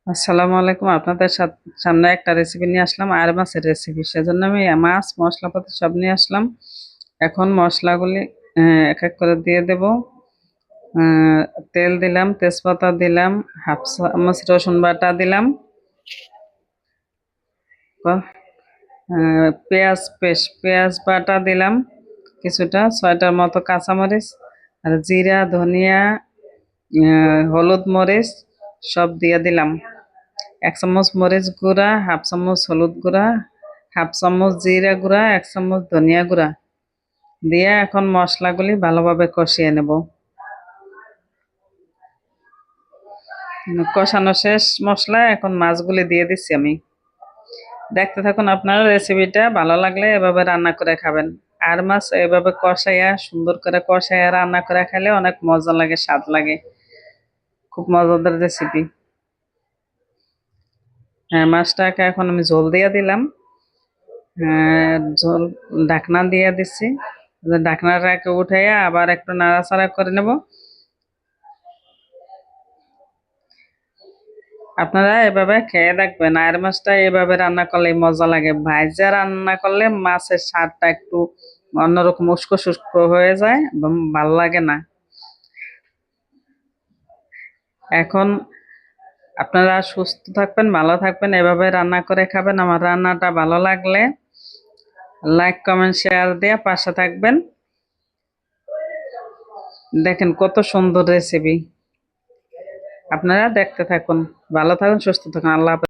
আসসালামু আলাইকুম। আপনাদের সামনে একটা রেসিপি নিয়ে আসলাম, আর মাছের রেসিপি। সেজন্য আমি মাছ মশলাপাতি সব নিয়ে আসলাম। এখন মশলাগুলি এক এক করে দিয়ে দেব। আহ, তেল দিলাম, তেজপাতা দিলাম, হাফ চামচ রসুন বাটা দিলাম, পেঁয়াজ বাটা দিলাম কিছুটা, 6টার মতো কাঁচামরিচ, আর জিরা, ধনিয়া, হলুদ, মরিচ সব দিয়ে দিলাম। 1 চামচ মরিচ গুঁড়া, হাফ চামচ হলুদ গুঁড়া, হাফ চামচ জিরা গুঁড়া, 1 চামচ ধনিয়া গুঁড়া দিয়ে এখন মশলাগুলি ভালোভাবে কষিয়ে নেব। কষানো শেষ মশলা, এখন মাছগুলি দিয়ে দিচ্ছি আমি। দেখতে থাকুন আপনারা, রেসিপিটা ভালো লাগলে এভাবে রান্না করে খাবেন। আর মাছ এভাবে কষাইয়া, সুন্দর করে কষাইয়া রান্না করে খেলে অনেক মজা লাগে, স্বাদ লাগে। খুব মজাদার রেসিপি। হ্যাঁ, মাছটাকে এখন আমি ঝোল দিয়ে দিলাম। ঝোল ঢাকনা দিয়ে দিচ্ছি। ঢাকনাটাকে উঠাইয়া আবার একটু নাড়াচাড়া করে নেব। আপনারা এভাবে খেয়ে দেখবেন, আর মাছটা এভাবে রান্না করলে মজা লাগে। ভাইজা রান্না করলে মাছের স্বাদটা একটু অন্যরকম, উস্কো শুষ্কো হয়ে যায় এবং ভালো লাগে না। এখন আপনারা সুস্থ থাকবেন, ভালো থাকবেন, এভাবে রান্না করে খাবেন। আমার রান্নাটা ভালো লাগলে লাইক, কমেন্ট, শেয়ার দিয়ে পাশে থাকবেন। দেখেন কত সুন্দর রেসিপি। আপনারা দেখতে থাকুন। ভালো থাকুন, সুস্থ থাকুন। আল্লাহ হাফেজ।